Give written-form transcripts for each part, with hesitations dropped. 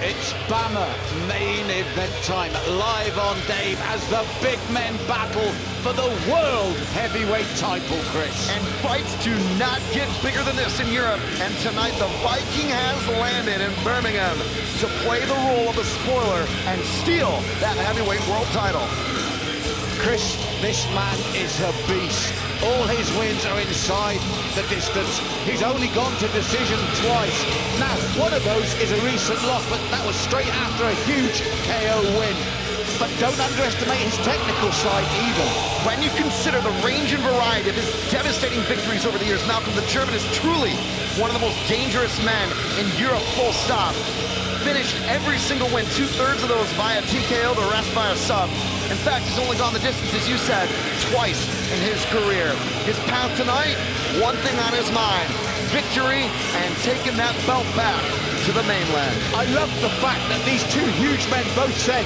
It's BAMMA main event time, live on Dave as the big men battle for the world heavyweight title, Chris. And fights do not get bigger than this in Europe. And tonight the Viking has landed in Birmingham to play the role of a spoiler and steal that heavyweight world title. Chris, this man is a beast. All his wins are inside the distance. He's only gone to decision twice. Now, one of those is a recent loss, but that was straight after a huge KO win. But don't underestimate his technical side either. When you consider the range and variety of his devastating victories over the years, Malcolm, the German is truly one of the most dangerous men in Europe, full stop. Finished every single win, 2/3 of those via TKO, the rest via sub. In fact, he's only gone the distance, as you said, twice in his career. His path tonight, one thing on his mind, victory and taking that belt back to the mainland. I love the fact that these two huge men both said,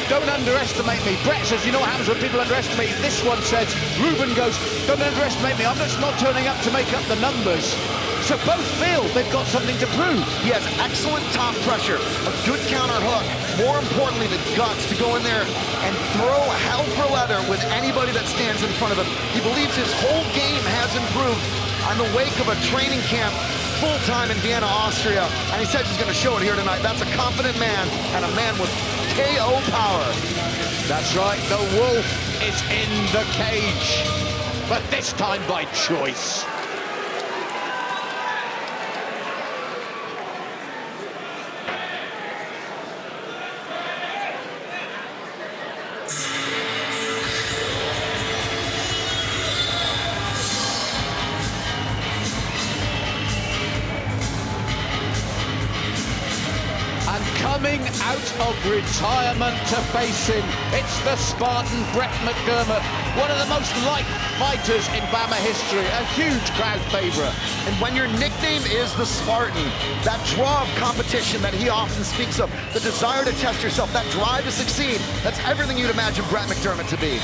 don't underestimate me. Brett says, you know what happens when people underestimate you? This one says, Ruben goes, don't underestimate me. I'm just not turning up to make up the numbers. So both feel they've got something to prove. He has excellent top pressure, a good counter hook, more importantly, the guts to go in there and throw hell for leather with anybody that stands in front of him. He believes his whole game has improved on the wake of a training camp full-time in Vienna, Austria, and he says he's going to show it here tonight. That's a confident man and a man with KO power. That's right, the wolf is in the cage, but this time by choice. Coming out of retirement to face him, it's the Spartan McDermott, one of the most liked fighters in BAMMA history, a huge crowd favorite. And when your nickname is the Spartan, that draw of competition that he often speaks of, the desire to test yourself, that drive to succeed, that's everything you'd imagine McDermott to be.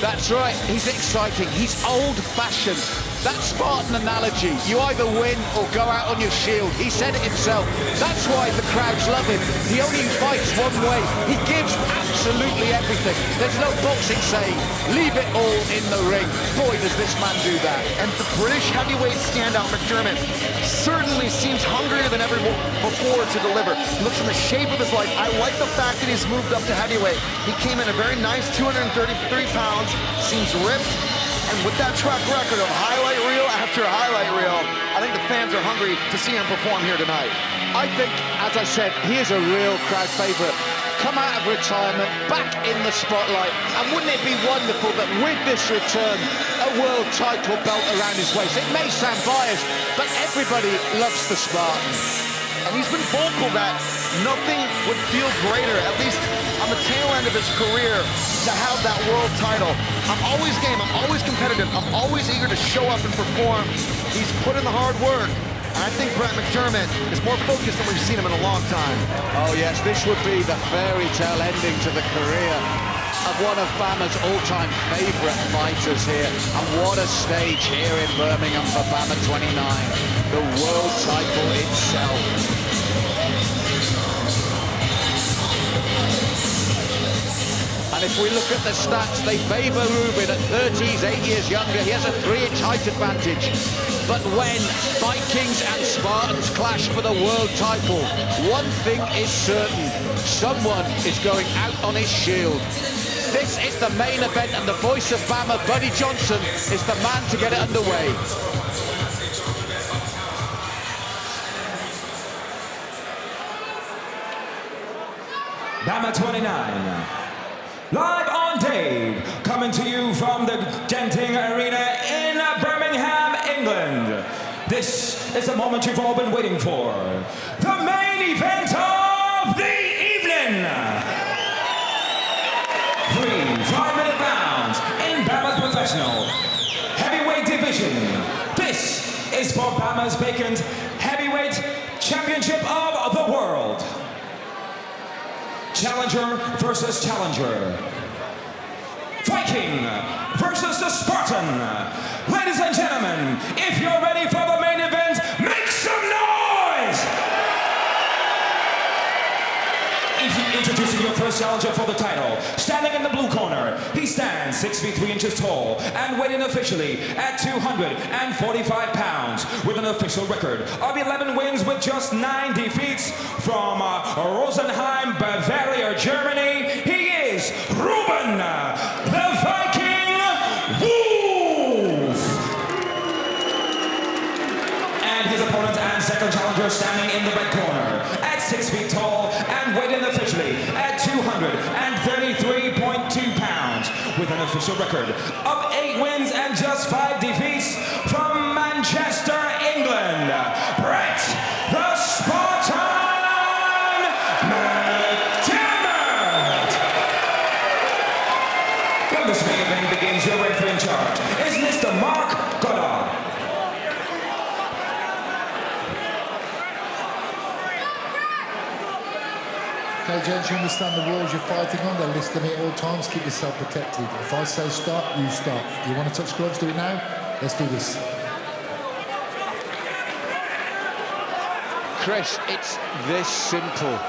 That's right, he's exciting, he's old-fashioned. That Spartan analogy, you either win or go out on your shield. He said it himself. That's why the crowds love him. He only fights one way. He gives absolutely everything. There's no boxing saying, leave it all in the ring. Boy, does this man do that. And the British heavyweight standout McDermott certainly seems hungrier than ever before to deliver. He looks in the shape of his life. I like the fact that he's moved up to heavyweight. He came in a very nice 233 pounds, seems ripped. And with that track record of highlight reel after highlight reel, I think the fans are hungry to see him perform here tonight. I think, as I said, he is a real crowd favorite. Come out of retirement, back in the spotlight, and wouldn't it be wonderful that with this return, a world title belt around his waist? It may sound biased, but everybody loves the Spartan. And he's been vocal that nothing would feel greater, at least on the tail end of his career, to have that world title. I'm always game, I'm always competitive, I'm always eager to show up and perform. He's put in the hard work, and I think McDermott is more focused than we've seen him in a long time. Oh yes, this would be the fairy tale ending to the career of one of BAMMA's all-time favourite fighters here. And what a stage here in Birmingham for BAMMA 29, the world title itself. And if we look at the stats, they favour Ruben at 30, he's 8 years younger, he has a 3-inch height advantage. But when Vikings and Spartans clash for the world title, one thing is certain, someone is going out on his shield. This is the main event, and the voice of BAMMA, Buddy Johnson, is the man to get it underway. BAMMA 29. Live on Dave, coming to you from the Genting Arena in Birmingham, England. This is the moment you've all been waiting for. The main event of the evening. 3 5-minute rounds in BAMMA's professional heavyweight division. This is for BAMMA's vacant heavyweight championship of the world. Challenger versus challenger. Viking versus the Spartan. Ladies and gentlemen, if you're ready for the main event, make some noise! Introducing your first challenger for the title. Standing in the blue corner, he stands 6 feet 3 inches tall and weighing officially at 245 pounds with an official record of 11 wins with just 9 defeats from Rosenheim, Bavaria, Germany. He is Ruben, the Viking Wolf. And his opponent and second challenger standing in the red corner at 6 feet tall and weighing officially at 233.2 pounds with an official record of 8 wins and just 5 defeats from Manchester, England, Brett the Spartan McDermott. When this main event begins, your referee in charge is Mr. Mark Goddard. Okay, gents, you understand the rules you're fighting on. They're listed at all times. Keep yourself protected. If I say stop, you stop. You want to touch gloves? Do it now. Let's do this. Chris, it's this simple.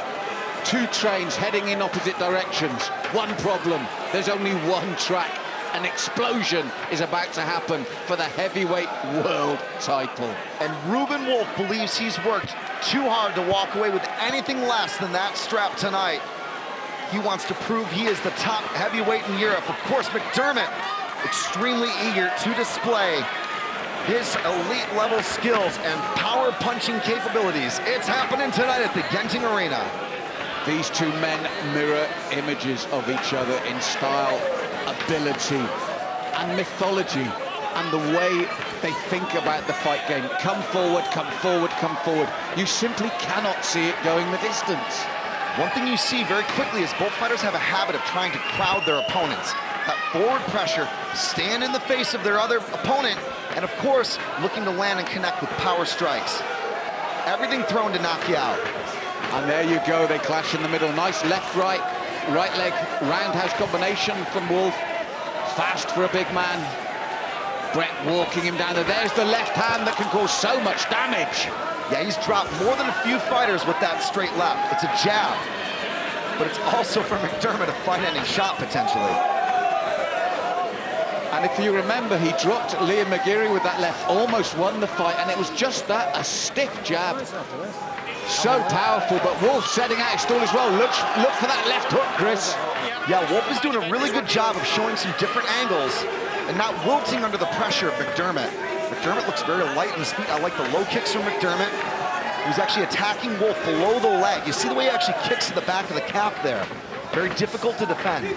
2 trains heading in opposite directions. One problem, there's only one track. An explosion is about to happen for the heavyweight world title. And Ruben Wolf believes he's worked too hard to walk away with anything less than that strap tonight. He wants to prove he is the top heavyweight in Europe. Of course, McDermott, extremely eager to display his elite level skills and power punching capabilities. It's happening tonight at the Genting Arena. These 2 men mirror images of each other in style, ability, and mythology, and the way they think about the fight game. Come forward, come forward, come forward. You simply cannot see it going the distance. One thing you see very quickly is both fighters have a habit of trying to crowd their opponents. That forward pressure, stand in the face of their other opponent, and of course, looking to land and connect with power strikes. Everything thrown to knock you out. And there you go, they clash in the middle. Nice left-right, right leg roundhouse combination from Wolf. Fast for a big man. Brett walking him down there. There's the left hand that can cause so much damage. Yeah, he's dropped more than a few fighters with that straight left. It's a jab, but it's also for McDermott a fight-ending shot, potentially. And if you remember, he dropped Liam McGeary with that left, almost won the fight, and it was just that, a stiff jab. So powerful, but Wolf setting out his stall as well. Look for that left hook, Chris. Yeah, Wolf is doing a really good job of showing some different angles and not wilting under the pressure of McDermott. McDermott looks very light on his feet. I like the low kicks from McDermott. He's actually attacking Wolf below the leg. You see the way he actually kicks to the back of the calf there. Very difficult to defend.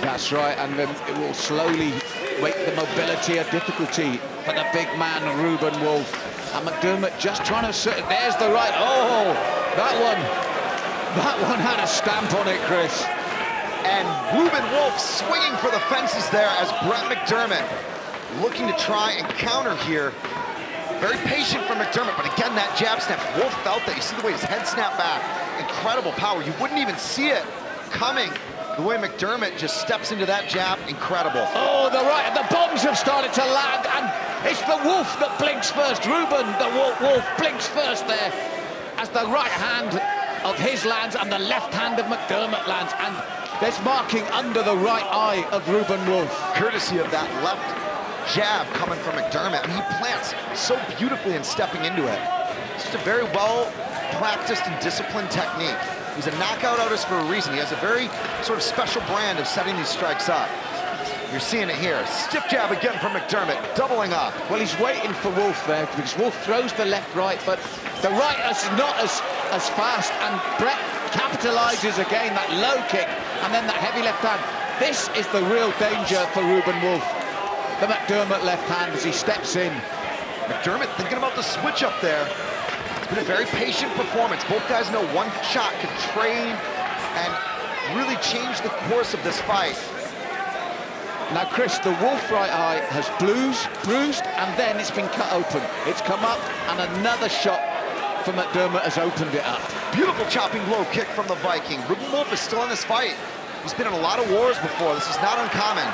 That's right, and then it will slowly make the mobility a difficulty for the big man, Ruben Wolf. And McDermott just trying to assert it. There's the right. Oh, that one had a stamp on it, Chris. And Ruben Wolf swinging for the fences there as Brett McDermott looking to try and counter here. Very patient from McDermott, but again, that jab snap. Wolf felt that. You see the way his head snapped back. Incredible power. You wouldn't even see it coming. The way McDermott just steps into that jab, incredible. Oh, the right, the bombs have started to land, and it's the Wolf that blinks first. Ruben, the Wolf blinks first there, as the right hand of his lands and the left hand of McDermott lands, and there's marking under the right eye of Ruben Wolf. Courtesy of that left jab coming from McDermott, and he plants so beautifully in stepping into it. It's just a very well-practiced and disciplined technique. He's a knockout artist for a reason. He has a very sort of special brand of setting these strikes up. You're seeing it here. Stiff jab again from McDermott, doubling up. Well, he's waiting for Wolf there, because Wolf throws the left-right, but the right is not as fast, and Brett capitalizes again, that low kick, and then that heavy left hand. This is the real danger for Ruben Wolf. The McDermott left hand as he steps in. McDermott thinking about the switch up there. It's been a very patient performance. Both guys know one shot could train and really change the course of this fight. Now, Chris, the Wolf right eye has bruised, and then it's been cut open. It's come up, and another shot from McDermott has opened it up. Beautiful chopping low kick from the Viking. Ruben Wolf is still in this fight. He's been in a lot of wars before. This is not uncommon.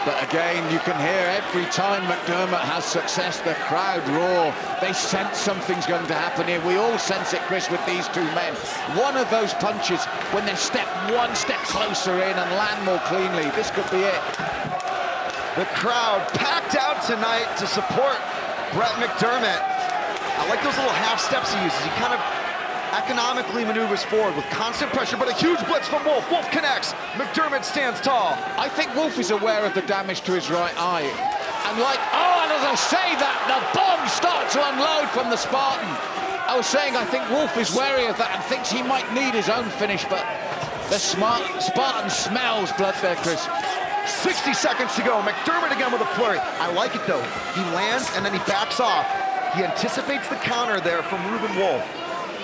But again, you can hear every time McDermott has success, the crowd roar. They sense something's going to happen here. We all sense it, Chris, with these two men. One of those punches, when they step one step closer in and land more cleanly, this could be it. The crowd packed out tonight to support Brett McDermott. I like those little half steps he uses. He kind of economically maneuvers forward with constant pressure, but a huge blitz from Wolf. Wolf connects. McDermott stands tall. I think Wolf is aware of the damage to his right eye. And and as I say that, the bombs start to unload from the Spartan. I was saying I think Wolf is wary of that and thinks he might need his own finish, but the Spartan smells blood there, Chris. 60 seconds to go. McDermott again with a flurry. I like it though. He lands and then he backs off. He anticipates the counter there from Ruben Wolf.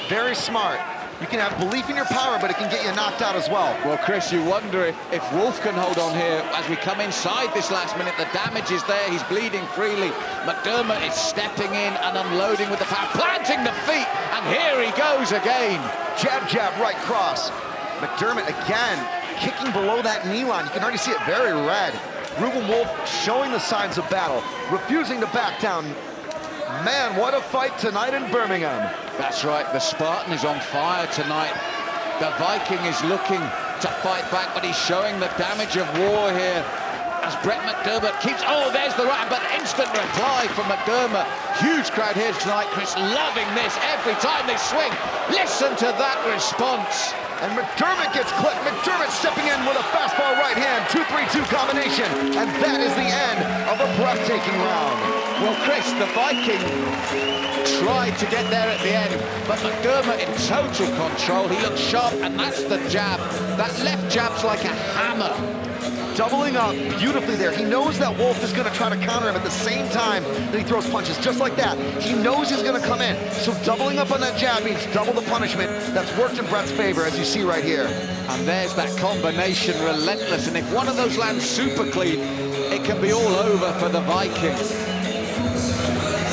Very smart. You can have belief in your power, but it can get you knocked out as well. Well, Chris, you wonder if Wolf can hold on here as we come inside this last minute. The damage is there. He's bleeding freely. McDermott is stepping in and unloading with the power, planting the feet, and here he goes again. Jab, jab, right cross. McDermott again kicking below that knee line. You can already see it very red. Ruben Wolf showing the signs of battle, refusing to back down. Man, what a fight tonight in Birmingham. That's right, the Spartan is on fire tonight. The Viking is looking to fight back, but he's showing the damage of war here. As Brett McDermott keeps, there's the right, but instant reply from McDermott. Huge crowd here tonight, Chris, loving this every time they swing. Listen to that response. And McDermott gets clipped. McDermott stepping in with a fastball right hand, 2-3-2 combination. And that is the end of a breathtaking round. Well, Chris, the Viking tried to get there at the end, but McDermott in total control. He looks sharp, and that's the jab. That left jab's like a hammer. Doubling up beautifully there. He knows that Wolf is going to try to counter him at the same time that he throws punches, just like that. He knows he's going to come in. So doubling up on that jab means double the punishment. That's worked in Brett's favor, as you see right here. And there's that combination, relentless. And if one of those lands super clean, it can be all over for the Viking.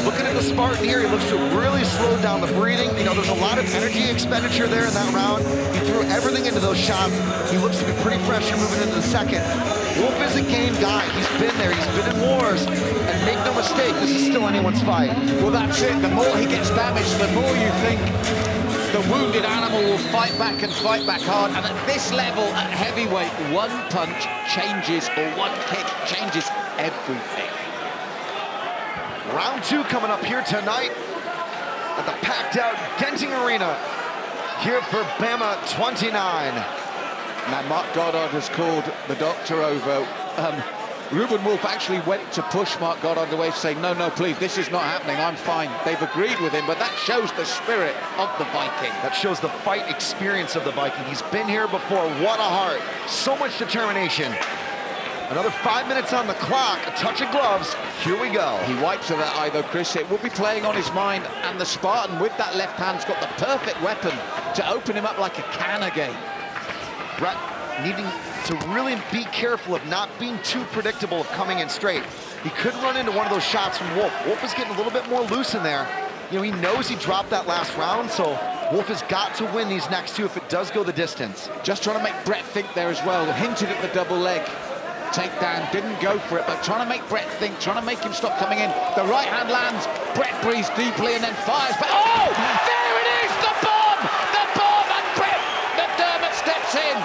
Looking at the Spartan here, he looks to really slow down the breathing. You know, there's a lot of energy expenditure there in that round. He threw everything into those shots. He looks to be pretty fresh here moving into the second. Wolf is a game guy. He's been there. He's been in wars. And make no mistake, this is still anyone's fight. Well, that's it. The more he gets damaged, the more you think the wounded animal will fight back and fight back hard. And at this level, at heavyweight, one punch changes, or one kick changes everything. Round two coming up here tonight at the packed-out Genting Arena here for BAMMA 29. Now, Mark Goddard has called the doctor over. Ruben Wolf actually went to push Mark Goddard away, saying, no, please, this is not happening, I'm fine. They've agreed with him, but that shows the spirit of the Viking. That shows the fight experience of the Viking. He's been here before. What a heart. So much determination. Another 5 minutes on the clock, a touch of gloves, here we go. He wipes of that eye though, Chris. It will be playing on his mind, and the Spartan with that left hand's got the perfect weapon to open him up like a can again. Brett needing to really be careful of not being too predictable of coming in straight. He could run into one of those shots from Wolf. Wolf is getting a little bit more loose in there. You know, he knows he dropped that last round, so Wolf has got to win these next two if it does go the distance. Just trying to make Brett think there as well. Hinted at the double leg. Takedown, didn't go for it, but trying to make Brett think, trying to make him stop coming in. The right hand lands, Brett breathes deeply and then fires. But there it is, the bomb, and Brett McDermott steps in.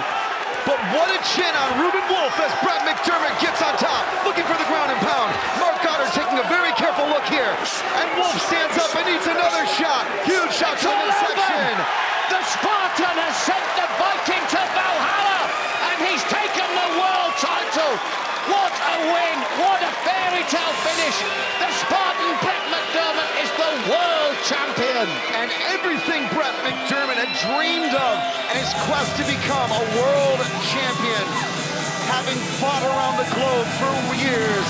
But what a chin on Ruben Wolf as Brett McDermott gets on top, looking for the ground and pound. Mark Goddard taking a very careful look here, and Wolf stands up and needs another shot. Huge shot to the midsection. The Spartan has sent the Viking to Valhalla, and he's taken the world title. What a win, what a fairy tale finish. The Spartan Brett McDermott is the world champion. And everything Brett McDermott had dreamed of in his quest to become a world champion, having fought around the globe for years,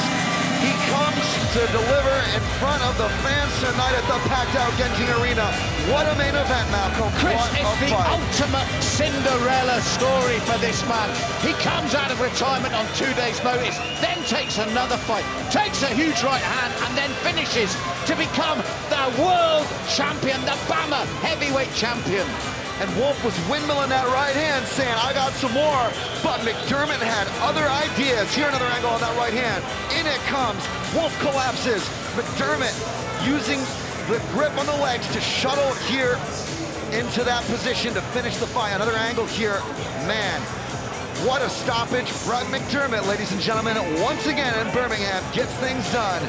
he comes to deliver in front of the fans tonight at the packed-out Genting Arena. What a main event, Malcolm. Chris, what it's the fight. ultimate Cinderella story for this man. He comes out of retirement on 2 days' notice, then takes another fight, takes a huge right hand, and then finishes to become the world champion, the BAMMA heavyweight champion. And Wolf was windmilling that right hand, saying, I got some more. But McDermott had other ideas. Here, another angle on that right hand. In it comes. Wolf collapses. McDermott using the grip on the legs to shuttle here into that position to finish the fight. Another angle here. Man, what a stoppage. Brett McDermott, ladies and gentlemen, once again in Birmingham, gets things done.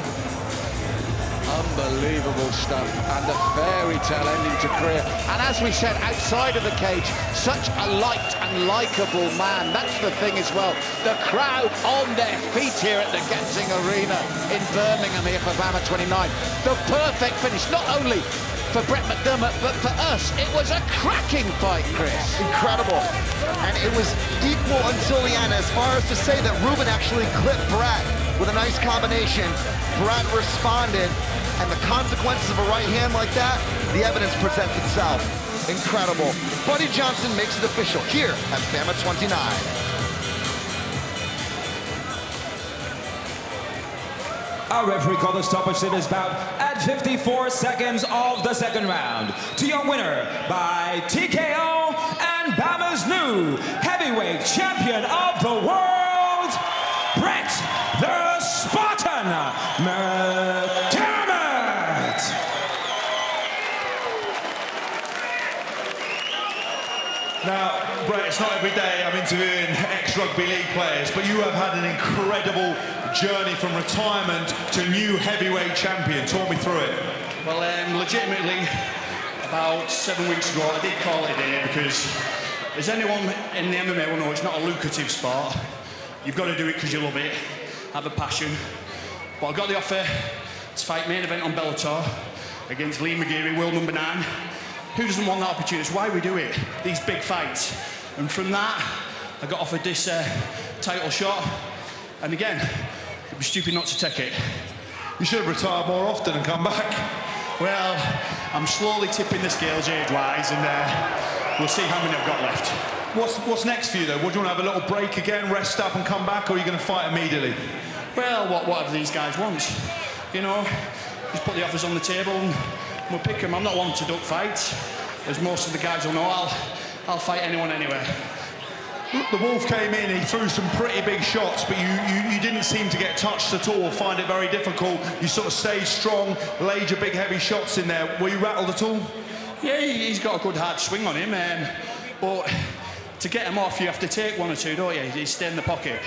Unbelievable stuff, and a fairy tale ending to career. And as we said, outside of the cage, such a liked and likeable man. That's the thing as well. The crowd on their feet here at the Genting Arena in Birmingham here for BAMMA 29. The perfect finish, not only for Brett McDermott, but for us, it was a cracking fight, Chris. Incredible. And it was equal until the end, as far as to say that Ruben actually clipped Brett with a nice combination. Brett responded, and the consequences of a right hand like that, the evidence presents itself. Incredible. Buddy Johnson makes it official here at BAMMA 29. Our referee called the stoppage in his bout at 54 seconds of the second round. To your winner by TKO and BAMMA's new heavyweight champion of the world, Brett the Spartan McDermott. Now, Brett, it's not every day I'm interviewing ex-rugby league players, but you have had an incredible journey from retirement to new heavyweight champion. Talk me through it. Well, legitimately, about 7 weeks ago, I did call it a day because, as anyone in the MMA will know, it's not a lucrative sport. You've got to do it because you love it, have a passion. But I got the offer to fight main event on Bellator against Lee McGeary, world number 9. Who doesn't want that opportunity? It's why we do it, these big fights. And from that, I got offered this title shot. And again, it'd be stupid not to take it. You should have retired more often and come back. Well, I'm slowly tipping the scales age-wise, and we'll see how many I've got left. What's next for you, though? Would you want to have a little break again, rest up and come back, or are you going to fight immediately? Well, whatever these guys want. You know, just put the offers on the table and we'll pick them. I'm not one to duck fights. As most of the guys will know, I'll fight anyone anywhere. The Wolf came in, he threw some pretty big shots, but you didn't seem to get touched at all, find it very difficult. You sort of stayed strong, laid your big heavy shots in there. Were you rattled at all? Yeah, he's got a good hard swing on him, but to get him off, you have to take one or two, don't you? He's stay in the pocket.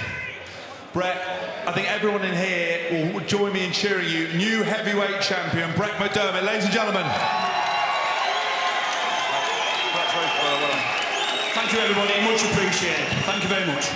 Brett, I think everyone in here will join me in cheering you. New heavyweight champion, Brett McDermott. Ladies and gentlemen. Thank you, everybody. Much appreciated. Thank you very much.